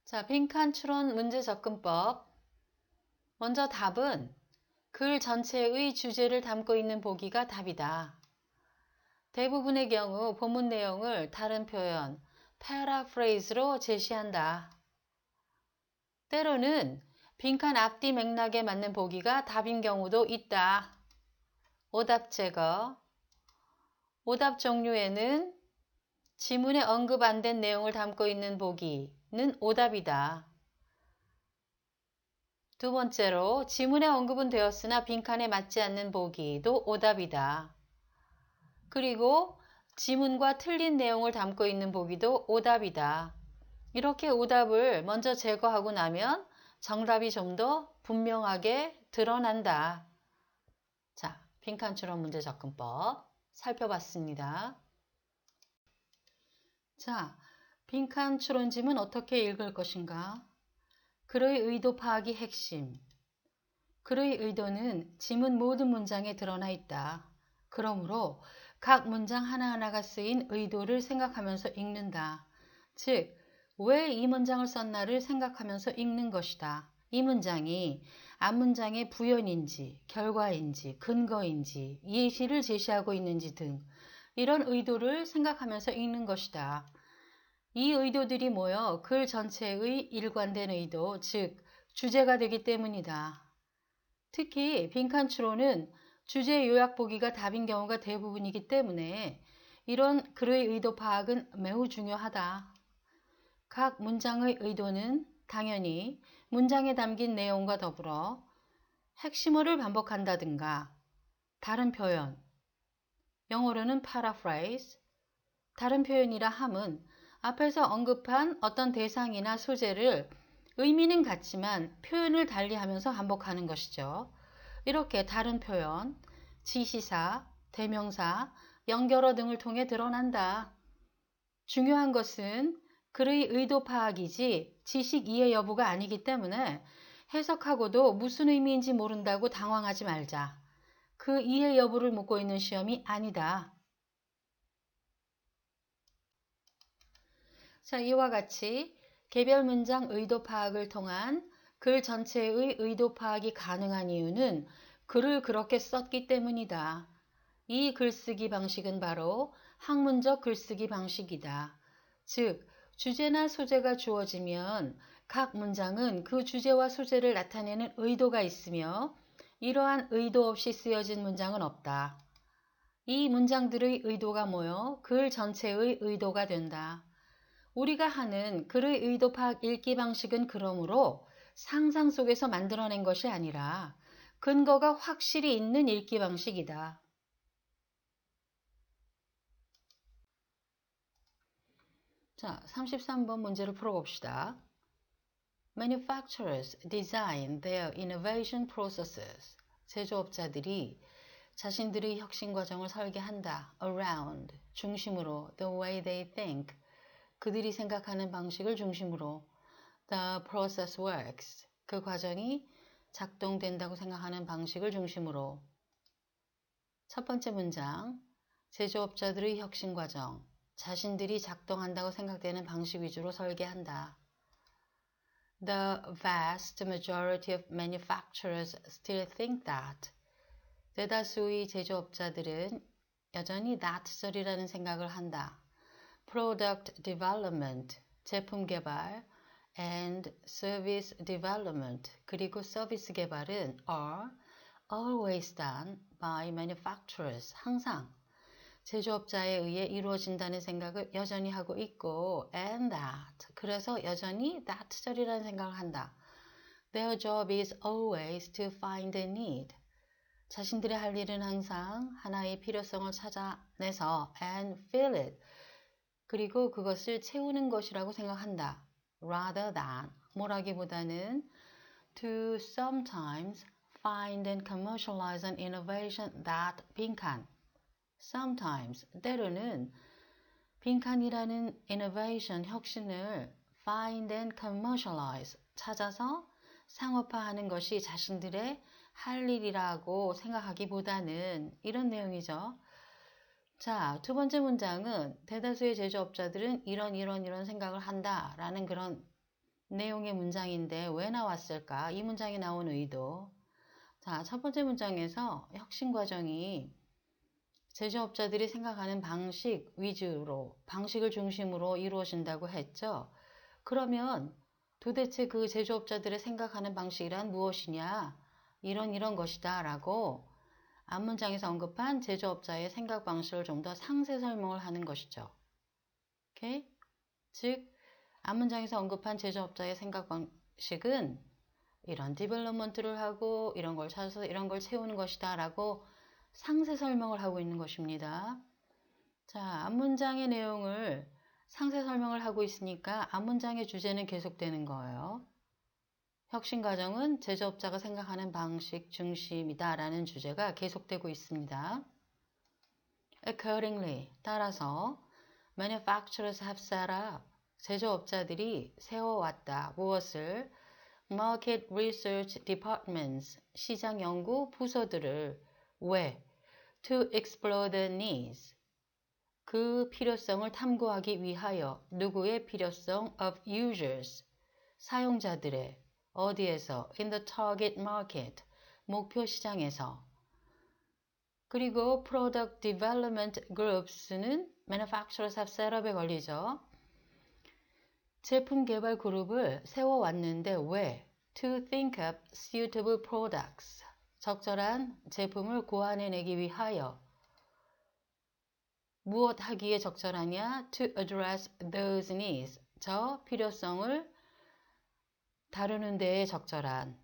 자, 빈칸 추론 문제 접근법. 먼저 답은 글 전체의 주제를 담고 있는 보기가 답이다. 대부분의 경우 본문 내용을 다른 표현, paraphrase로 제시한다. 때로는 빈칸 앞뒤 맥락에 맞는 보기가 답인 경우도 있다. 오답 제거. 오답 종류에는 지문에 언급 안 된 내용을 담고 있는 보기는 오답이다. 두 번째로 지문에 언급은 되었으나 빈칸에 맞지 않는 보기도 오답이다. 그리고 지문과 틀린 내용을 담고 있는 보기도 오답이다. 이렇게 오답을 먼저 제거하고 나면 정답이 좀 더 분명하게 드러난다. 자, 빈칸 추론 문제 접근법 살펴봤습니다. 자, 빈칸 추론집은 어떻게 읽을 것인가? 글의 의도 파악이 핵심. 글의 의도는 지문 모든 문장에 드러나 있다. 그러므로 각 문장 하나하나가 쓰인 의도를 생각하면서 읽는다. 즉, 왜 이 문장을 썼나를 생각하면서 읽는 것이다. 이 문장이 앞문장의 부연인지, 결과인지, 근거인지, 예시를 제시하고 있는지 등 이런 의도를 생각하면서 읽는 것이다. 이 의도들이 모여 글 전체의 일관된 의도, 즉 주제가 되기 때문이다. 특히 빈칸 추론은 주제 요약 보기가 답인 경우가 대부분이기 때문에 이런 글의 의도 파악은 매우 중요하다. 각 문장의 의도는 당연히 문장에 담긴 내용과 더불어 핵심어를 반복한다든가 다른 표현, 영어로는 paraphrase, 다른 표현이라 함은 앞에서 언급한 어떤 대상이나 소재를 의미는 같지만 표현을 달리하면서 반복하는 것이죠. 이렇게 다른 표현, 지시사, 대명사, 연결어 등을 통해 드러난다. 중요한 것은 글의 의도 파악이지 지식 이해 여부가 아니기 때문에 해석하고도 무슨 의미인지 모른다고 당황하지 말자. 그 이해 여부를 묻고 있는 시험이 아니다. 자, 이와 같이 개별 문장 의도 파악을 통한 글 전체의 의도 파악이 가능한 이유는 글을 그렇게 썼기 때문이다. 이 글쓰기 방식은 바로 학문적 글쓰기 방식이다. 즉, 주제나 소재가 주어지면 각 문장은 그 주제와 소재를 나타내는 의도가 있으며 이러한 의도 없이 쓰여진 문장은 없다. 이 문장들의 의도가 모여 글 전체의 의도가 된다. 우리가 하는 글의 의도 파악 읽기 방식은 그러므로 상상 속에서 만들어낸 것이 아니라 근거가 확실히 있는 읽기 방식이다. 자, 33번 문제를 풀어봅시다. Manufacturers design their innovation processes. 제조업자들이 자신들의 혁신 과정을 설계한다. Around, 중심으로. The way they think. 그들이 생각하는 방식을 중심으로. The process works. 그 과정이 작동된다고 생각하는 방식을 중심으로. 첫 번째 문장. 제조업자들의 혁신 과정. 자신들이 작동한다고 생각되는 방식 위주로 설계한다. The vast majority of manufacturers still think that. 대다수의 제조업자들은 여전히 that절이라는 생각을 한다. Product development, 제품 개발, and service development, 그리고 서비스 개발은 are always done by manufacturers, 항상 제조업자에 의해 이루어진다는 생각을 여전히 하고 있고 and that, 그래서 여전히 that절이라는 생각을 한다. Their job is always to find a need. 자신들의 할 일은 항상 하나의 필요성을 찾아내서 and fill it, 그리고 그것을 채우는 것이라고 생각한다. Rather than, 뭐라기보다는 to sometimes find and commercialize an innovation that 빈칸. Sometimes, 때로는 빈칸이라는 innovation, 혁신을 find and commercialize, 찾아서 상업화하는 것이 자신들의 할 일이라고 생각하기보다는 이런 내용이죠. 자, 두 번째 문장은 대다수의 제조업자들은 이런 생각을 한다 라는 그런 내용의 문장인데 왜 나왔을까? 이 문장이 나온 의도. 자, 첫 번째 문장에서 혁신 과정이 제조업자들이 생각하는 방식 위주로, 방식을 중심으로 이루어진다고 했죠. 그러면 도대체 그 제조업자들의 생각하는 방식이란 무엇이냐? 이런 것이다 라고 앞문장에서 언급한 제조업자의 생각 방식을 좀 더 상세 설명을 하는 것이죠. 오케이? 즉, 앞문장에서 언급한 제조업자의 생각 방식은 이런 디벨롭먼트를 하고 이런 걸 찾아서 이런 걸 채우는 것이다 라고 상세 설명을 하고 있는 것입니다. 자, 앞문장의 내용을 상세 설명을 하고 있으니까 앞문장의 주제는 계속되는 거예요. 혁신 과정은 제조업자가 생각하는 방식 중심이다 라는 주제가 계속되고 있습니다. Accordingly, 따라서 manufacturers have set up, 제조업자들이 세워왔다. 무엇을? Market Research Departments, 시장 연구 부서들을. 왜? To explore the needs, 그 필요성을 탐구하기 위하여. 누구의 필요성? Of users, 사용자들의. 어디에서? In the target market, 목표 시장에서. 그리고 Product Development Groups는 Manufacturers have set up에 걸리죠. 제품 개발 그룹을 세워왔는데 왜? To think up suitable products, 적절한 제품을 고안해내기 위하여. 무엇 하기에 적절하냐? To address those needs, 저 필요성을 다루는 데에 적절한.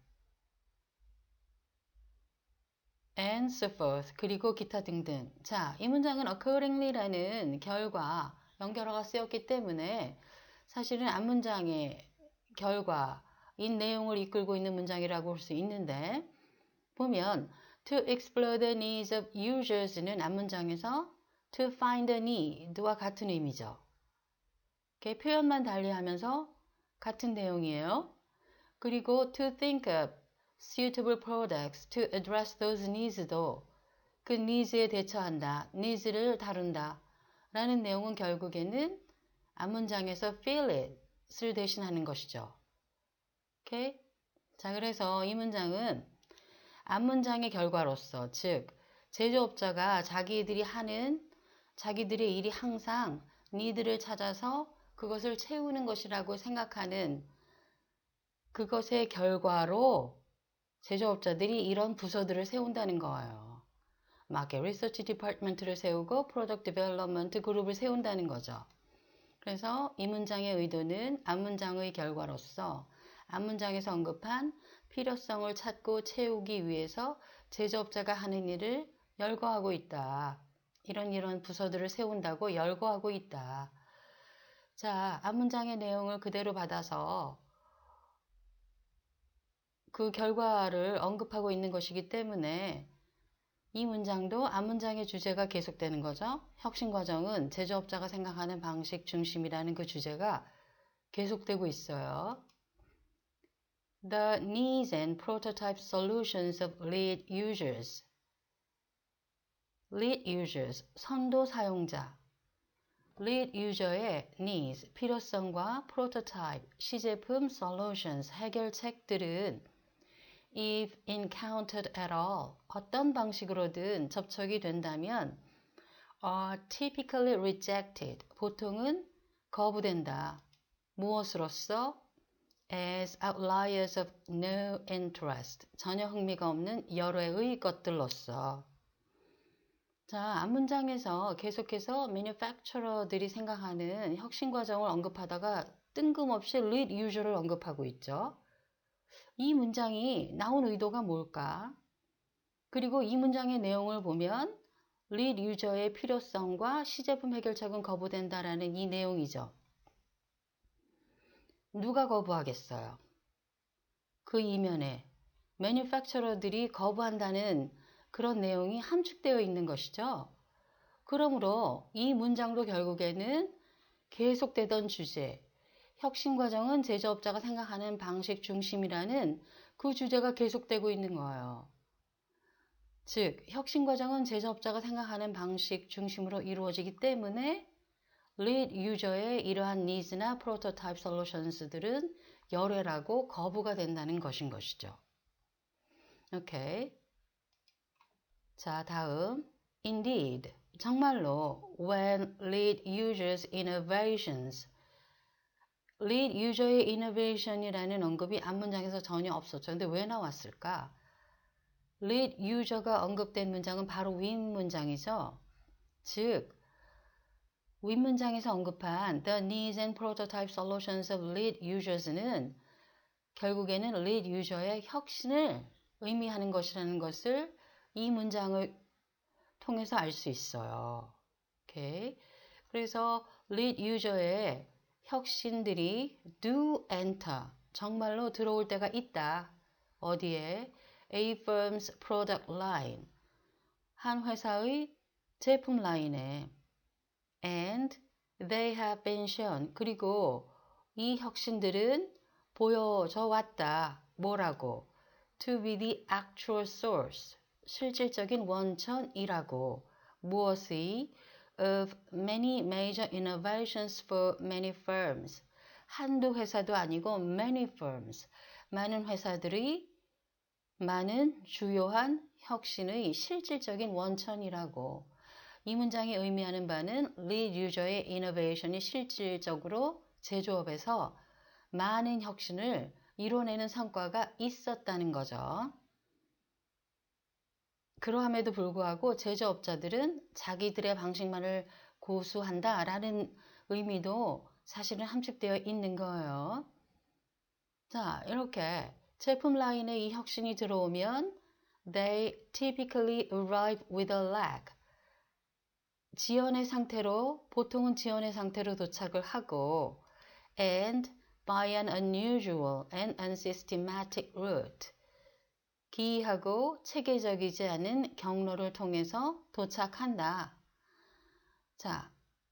And so forth, 그리고 기타 등등. 자, 이 문장은 accordingly라는 결과, 연결어가 쓰였기 때문에 사실은 앞문장의 결과인 내용을 이끌고 있는 문장이라고 볼 수 있는데, 보면 to explore the needs of users는 앞문장에서 to find a need와 같은 의미죠. 이렇게 표현만 달리하면서 같은 내용이에요. 그리고 to think of suitable products to address those needs도 그 needs에 대처한다, needs를 다룬다 라는 내용은 결국에는 앞문장에서 feel it을 대신하는 것이죠. 오케이? 자, 그래서 이 문장은 앞문장의 결과로서, 즉 제조업자가 자기들의 일이 항상 니드를 찾아서 그것을 채우는 것이라고 생각하는 그것의 결과로 제조업자들이 이런 부서들을 세운다는 거예요. Market Research Department를 세우고 Product Development 그룹을 세운다는 거죠. 그래서 이 문장의 의도는 앞문장의 결과로서 앞문장에서 언급한 필요성을 찾고 채우기 위해서 제조업자가 하는 일을 열거하고 있다. 이런 부서들을 세운다고 열거하고 있다. 자, 앞문장의 내용을 그대로 받아서 그 결과를 언급하고 있는 것이기 때문에 이 문장도 앞문장의 주제가 계속되는 거죠. 혁신 과정은 제조업자가 생각하는 방식 중심이라는 그 주제가 계속되고 있어요. The needs and prototype solutions of lead users. lead users, 선도 사용자. lead user의 needs, 필요성과 prototype, 시제품 solutions, 해결책들은 if encountered at all, 어떤 방식으로든 접촉이 된다면 are typically rejected, 보통은 거부된다. 무엇으로써? as outliers of no interest, 전혀 흥미가 없는 열외의 것들로서. 자, 앞문장에서 계속해서 manufacturer들이 생각하는 혁신 과정을 언급하다가 뜬금없이 lead user를 언급하고 있죠. 이 문장이 나온 의도가 뭘까? 그리고 이 문장의 내용을 보면 lead user의 필요성과 시제품 해결책은 거부된다라는 이 내용이죠. 누가 거부하겠어요? 그 이면에 manufacturer들이 거부한다는 그런 내용이 함축되어 있는 것이죠. 그러므로 이 문장도 결국에는 계속되던 주제, 혁신 과정은 제조업자가 생각하는 방식 중심이라는 그 주제가 계속되고 있는 거예요. 즉, 혁신 과정은 제조업자가 생각하는 방식 중심으로 이루어지기 때문에 lead user의 이러한 needs나 prototype solutions들은 열애라고 거부가 된다는 것이죠. 오케이. 자, 다음. Indeed, 정말로 when lead users innovations, lead user의 innovation이라는 언급이 앞문장에서 전혀 없었죠. 근데 왜 나왔을까? lead user가 언급된 문장은 바로 윗문장이죠. 즉, 윗문장에서 언급한 the needs and prototype solutions of lead users는 결국에는 lead user의 혁신을 의미하는 것이라는 것을 이 문장을 통해서 알 수 있어요. 오케이. 그래서 lead user의 혁신들이 do enter, 정말로 들어올 때가 있다. 어디에? A firm's product line, 한 회사의 제품 라인에. And they have been shown, 그리고 이 혁신들은 보여져 왔다. 뭐라고? To be the actual source, 실질적인 원천이라고. 무엇의? Of many major innovations for many firms, 한두 회사도 아니고 many firms, 많은 회사들이 많은 주요한 혁신의 실질적인 원천이라고. 이 문장이 의미하는 바는 lead user의 innovation이 실질적으로 제조업에서 많은 혁신을 이뤄내는 성과가 있었다는 거죠. 그러함에도 불구하고 제조업자들은 자기들의 방식만을 고수한다라는 의미도 사실은 함축되어 있는 거예요. 자, 이렇게 제품 라인에 이 혁신이 들어오면 they typically arrive with a lag, 지연의 상태로, 보통은 지연의 상태로 도착을 하고 and by an unusual and unsystematic route, 기이하고 체계적이지 않은 경로를 통해서 도착한다. 자,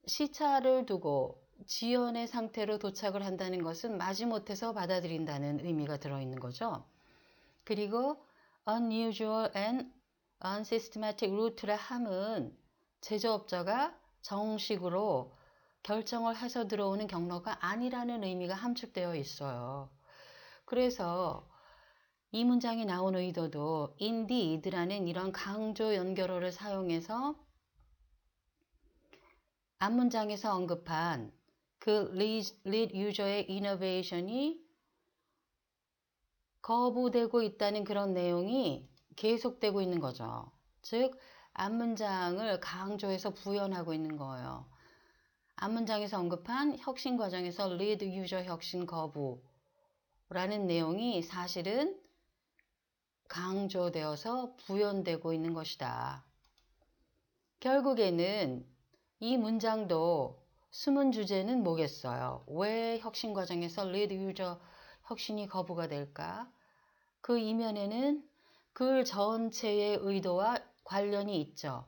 시차를 두고 지연의 상태로 도착을 한다는 것은 마지못해서 받아들인다는 의미가 들어있는 거죠. 그리고 unusual and unsystematic route라 함은 제조업자가 정식으로 결정을 해서 들어오는 경로가 아니라는 의미가 함축되어 있어요. 그래서 이 문장이 나온 의도도 indeed라는 이런 강조 연결어를 사용해서 앞문장에서 언급한 그 lead user의 innovation이 거부되고 있다는 그런 내용이 계속되고 있는 거죠. 즉, 앞문장을 강조해서 부연하고 있는 거예요. 앞문장에서 언급한 혁신 과정에서 lead user 혁신 거부라는 내용이 사실은 강조되어서 부연되고 있는 것이다. 결국에는 이 문장도 숨은 주제는 뭐겠어요? 왜 혁신 과정에서 lead user 혁신이 거부가 될까? 그 이면에는 글 전체의 의도와 관련이 있죠.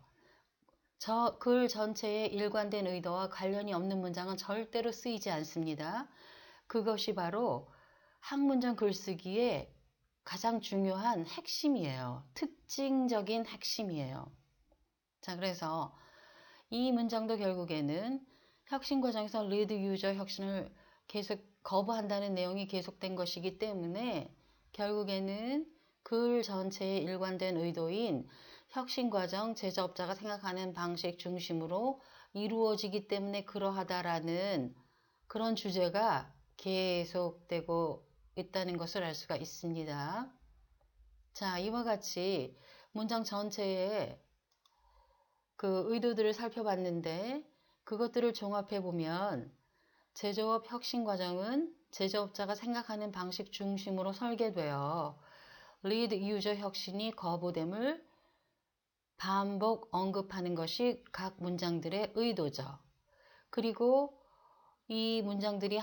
글 전체의 일관된 의도와 관련이 없는 문장은 절대로 쓰이지 않습니다. 그것이 바로 학문적 글쓰기의 가장 중요한 핵심이에요. 특징적인 핵심이에요. 자, 그래서 이 문장도 결국에는 혁신 과정에서 lead user 혁신을 계속 거부한다는 내용이 계속된 것이기 때문에 결국에는 글 전체의 일관된 의도인 혁신 과정, 제조업자가 생각하는 방식 중심으로 이루어지기 때문에 그러하다라는 그런 주제가 계속되고 있다는 것을 알 수가 있습니다. 자, 이와 같이 문장 전체의 그 의도들을 살펴봤는데 그것들을 종합해 보면 제조업 혁신 과정은 제조업자가 생각하는 방식 중심으로 설계되어 lead user 혁신이 거부됨을 반복 언급하는 것이 각 문장들의 의도죠. 그리고 이 문장들의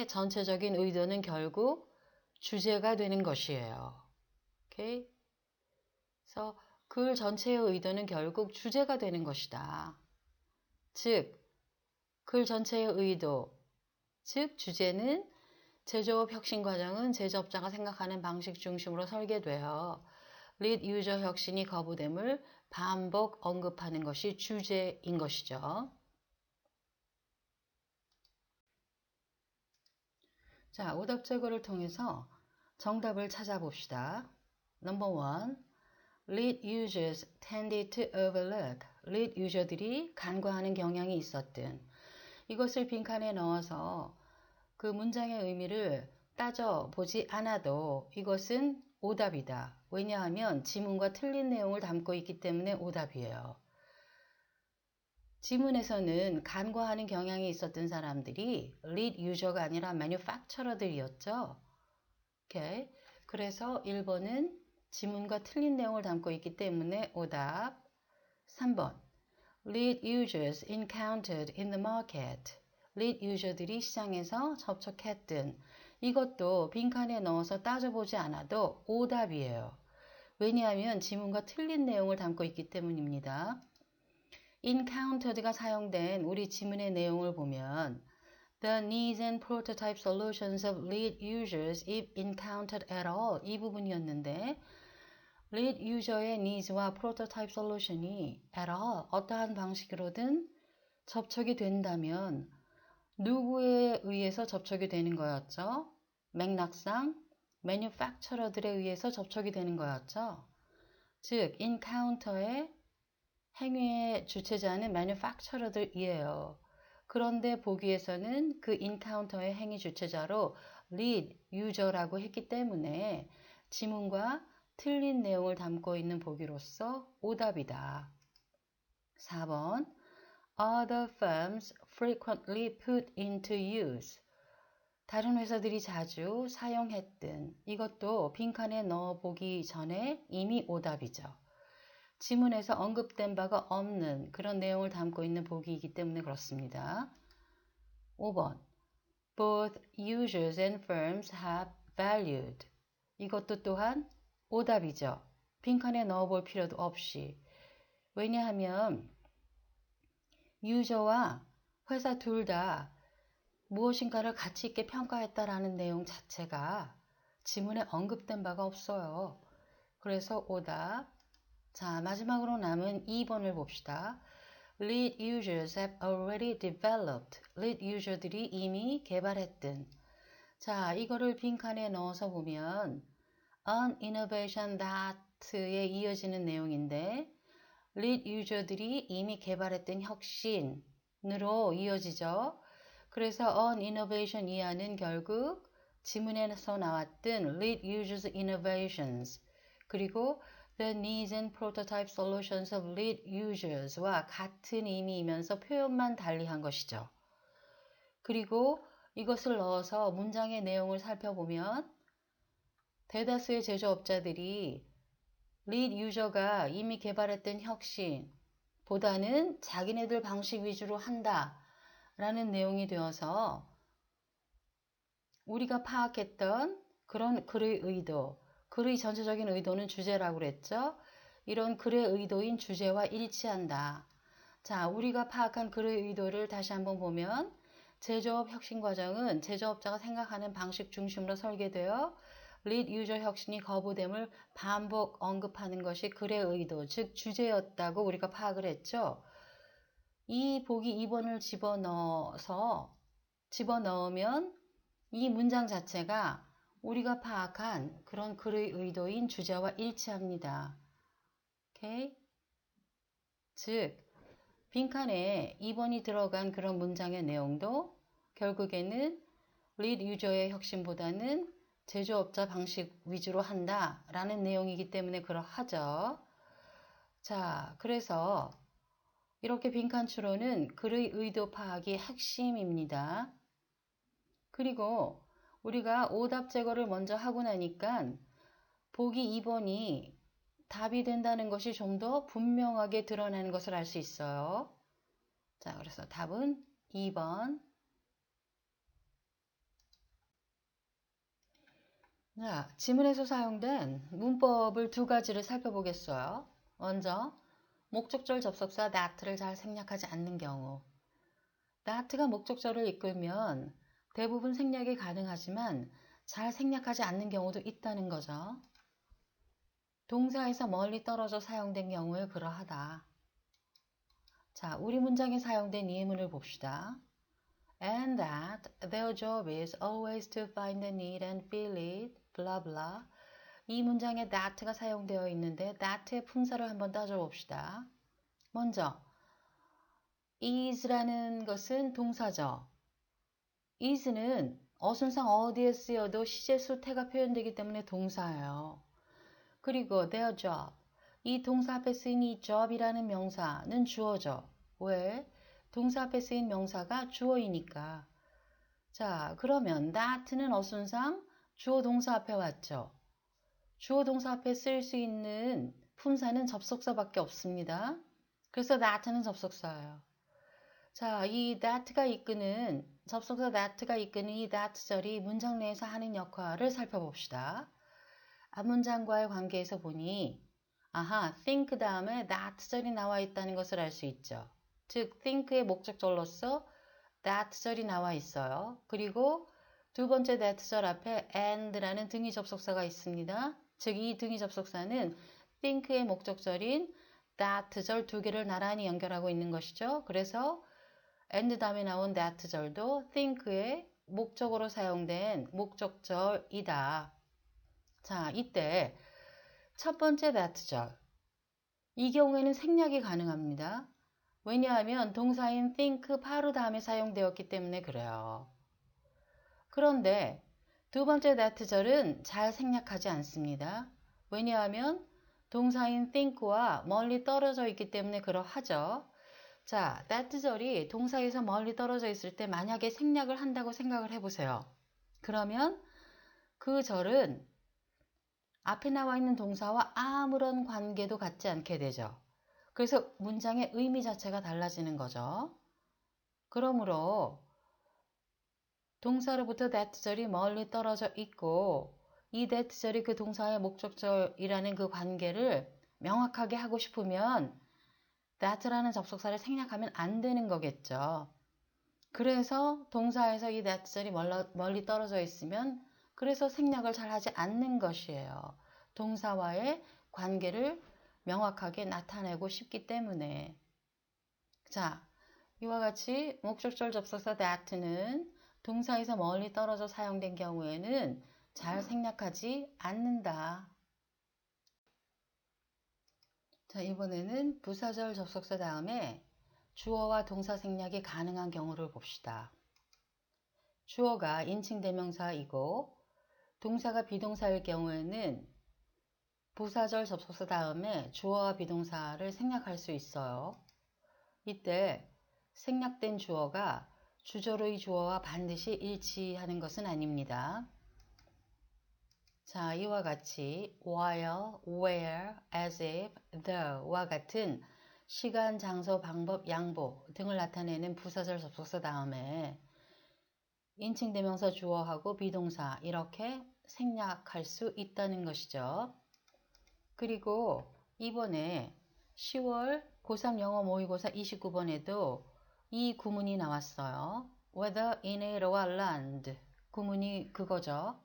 전체적인 의도는 결국 주제가 되는 것이에요. 오케이? 그래서 글 전체의 의도는 결국 주제가 되는 것이다. 즉, 글 전체의 의도, 즉 주제는 제조업 혁신 과정은 제조업자가 생각하는 방식 중심으로 설계되어 lead user 혁신이 거부됨을 반복 언급하는 것이 주제인 것이죠. 자, 오답 제거를 통해서 정답을 찾아봅시다. Number 1. Lead users tended to overlook. lead user들이 간과하는 경향이 있었든. 이것을 빈칸에 넣어서 그 문장의 의미를 따져보지 않아도 이것은 오답이다. 왜냐하면 지문과 틀린 내용을 담고 있기 때문에 오답이에요. 지문에서는 간과하는 경향이 있었던 사람들이 lead user가 아니라 manufacturer들이었죠. 오케이. 그래서 1번은 지문과 틀린 내용을 담고 있기 때문에 오답. 3번. lead users encountered in the market. lead user들이 시장에서 접촉했든. 이것도 빈칸에 넣어서 따져보지 않아도 오답이에요. 왜냐하면 지문과 틀린 내용을 담고 있기 때문입니다. encountered가 사용된 우리 지문의 내용을 보면 The needs and prototype solutions of lead users if encountered at all 이 부분이었는데 lead user의 needs와 prototype solution이 at all 어떠한 방식으로든 접촉이 된다면 누구에 의해서 접촉이 되는 거였죠? 맥락상 manufacturer들에 의해서 접촉이 되는 거였죠. 즉 encounter의 행위의 주체자는 manufacturer들이에요. 그런데 보기에서는 그 encounter의 행위 주체자로 lead user라고 했기 때문에 지문과 틀린 내용을 담고 있는 보기로서 오답이다. 4번 Other firms frequently put into use. 다른 회사들이 자주 사용했든 이것도 빈칸에 넣어보기 전에 이미 오답이죠. 지문에서 언급된 바가 없는 그런 내용을 담고 있는 보기이기 때문에 그렇습니다. 5번 Both users and firms have valued. 이것도 또한 오답이죠. 빈칸에 넣어볼 필요도 없이. 왜냐하면 유저와 회사 둘 다 무엇인가를 가치 있게 평가했다라는 내용 자체가 지문에 언급된 바가 없어요. 그래서 오답. 자, 마지막으로 남은 2번을 봅시다. Lead users have already developed. lead user들이 이미 개발했든. 자, 이거를 빈칸에 넣어서 보면 an innovation that에 이어지는 내용인데 lead user들이 이미 개발했던 혁신으로 이어지죠. 그래서 an innovation 이하는 결국 지문에서 나왔던 lead users innovations 그리고 the needs and prototype solutions of lead users와 같은 의미이면서 표현만 달리한 것이죠. 그리고 이것을 넣어서 문장의 내용을 살펴보면 대다수의 제조업자들이 lead user가 이미 개발했던 혁신보다는 자기네들 방식 위주로 한다 라는 내용이 되어서 우리가 파악했던 그런 글의 의도, 글의 전체적인 의도는 주제라고 그랬죠. 이런 글의 의도인 주제와 일치한다. 자, 우리가 파악한 글의 의도를 다시 한번 보면 제조업 혁신 과정은 제조업자가 생각하는 방식 중심으로 설계되어 lead user 혁신이 거부됨을 반복 언급하는 것이 글의 의도, 즉 주제였다고 우리가 파악을 했죠. 이 보기 2번을 집어넣으면 이 문장 자체가 우리가 파악한 그런 글의 의도인 주제와 일치합니다. 오케이? 즉, 빈칸에 2번이 들어간 그런 문장의 내용도 결국에는 lead user의 혁신보다는 제조업자 방식 위주로 한다라는 내용이기 때문에 그러하죠. 자, 그래서 이렇게 빈칸 추론은 글의 의도 파악이 핵심입니다. 그리고 우리가 오답 제거를 먼저 하고 나니까 보기 2번이 답이 된다는 것이 좀 더 분명하게 드러나는 것을 알 수 있어요. 자, 그래서 답은 2번. 자, 지문에서 사용된 문법을 두 가지를 살펴보겠어요. 먼저 목적절 접속사 that를 잘 생략하지 않는 경우. that가 목적절을 이끌면 대부분 생략이 가능하지만 잘 생략하지 않는 경우도 있다는 거죠. 동사에서 멀리 떨어져 사용된 경우에 그러하다. 자, 우리 문장에 사용된 예문을 봅시다. And that their job is always to find the need and fill it, blah blah. 이 문장에 that가 사용되어 있는데 that의 품사를 한번 따져봅시다. 먼저 is라는 것은 동사죠. is는 어순상 어디에 쓰여도 시제 수태가 표현되기 때문에 동사예요. 그리고 their job, 이 동사 앞에 쓰인 이 job이라는 명사는 주어죠. 왜? 동사 앞에 쓰인 명사가 주어이니까. 자, 그러면 that는 어순상 주어 동사 앞에 왔죠. 주어 동사 앞에 쓸 수 있는 품사는 접속사밖에 없습니다. 그래서 that는 접속사예요. 자, 이 that가 이끄는 접속사 that가 이끄는 이 that절이 문장 내에서 하는 역할을 살펴봅시다. 앞문장과의 관계에서 보니 아하, think 다음에 that절이 나와 있다는 것을 알 수 있죠. 즉, think의 목적절로서 that절이 나와 있어요. 그리고 두 번째 that절 앞에 and라는 등위 접속사가 있습니다. 즉, 이 등위 접속사는 think의 목적절인 that절 두 개를 나란히 연결하고 있는 것이죠. 그래서 and 다음에 나온 that절도 think의 목적으로 사용된 목적절이다. 자, 이때 첫 번째 that절. 이 경우에는 생략이 가능합니다. 왜냐하면 동사인 think 바로 다음에 사용되었기 때문에 그래요. 그런데 두 번째 that절은 잘 생략하지 않습니다. 왜냐하면 동사인 think와 멀리 떨어져 있기 때문에 그러하죠. 자, that절이 동사에서 멀리 떨어져 있을 때 만약에 생략을 한다고 생각을 해보세요. 그러면 그 절은 앞에 나와 있는 동사와 아무런 관계도 갖지 않게 되죠. 그래서 문장의 의미 자체가 달라지는 거죠. 그러므로 동사로부터 that절이 멀리 떨어져 있고 이 that절이 그 동사의 목적절이라는 그 관계를 명확하게 하고 싶으면 that라는 접속사를 생략하면 안 되는 거겠죠. 그래서 동사에서 이 that절이 멀리 떨어져 있으면 그래서 생략을 잘 하지 않는 것이에요. 동사와의 관계를 명확하게 나타내고 싶기 때문에. 자, 이와 같이 목적절 접속사 that는 동사에서 멀리 떨어져 사용된 경우에는 잘 생략하지 않는다. 자, 이번에는 부사절 접속사 다음에 주어와 동사 생략이 가능한 경우를 봅시다. 주어가 인칭 대명사이고 동사가 비동사일 경우에는 부사절 접속사 다음에 주어와 비동사를 생략할 수 있어요. 이때 생략된 주어가 주절의 주어와 반드시 일치하는 것은 아닙니다. 자, 이와 같이 while, where, as if, though,와 같은 시간, 장소, 방법, 양보 등을 나타내는 부사절 접속사 다음에 인칭 대명사 주어하고 비동사 이렇게 생략할 수 있다는 것이죠. 그리고 이번에 10월 고3 영어 모의고사 29번에도 이 구문이 나왔어요. Whether in it or land. 구문이 그거죠.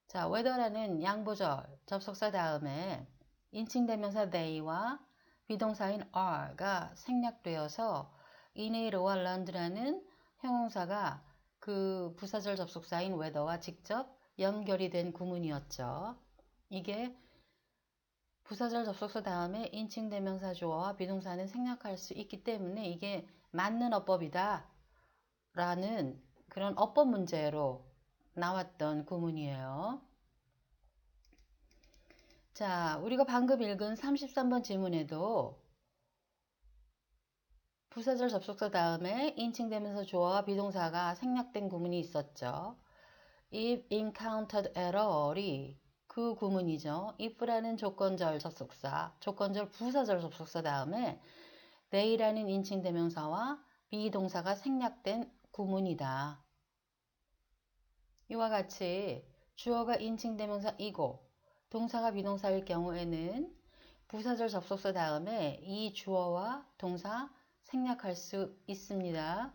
자, whether라는 양보절 접속사 다음에 인칭 대명사 they와 비동사인 are가 생략되어서 in it or land라는 형용사가 그 부사절 접속사인 whether와 직접 연결이 된 구문이었죠. 이게 부사절 접속사 다음에 인칭 대명사 주어와 비동사는 생략할 수 있기 때문에 이게 맞는 어법이다 라는 그런 어법 문제로 나왔던 구문이에요. 자, 우리가 방금 읽은 33번 지문에도 부사절 접속사 다음에 인칭 대명사 주어와 비동사가 생략된 구문이 있었죠. If encountered at all이 그 구문이죠. if라는 조건절 접속사, 조건절 부사절 접속사 다음에 they라는 인칭 대명사와 비동사가 생략된 구문이다. 이와 같이 주어가 인칭 대명사이고 동사가 비동사일 경우에는 부사절 접속사 다음에 이 주어와 동사 생략할 수 있습니다.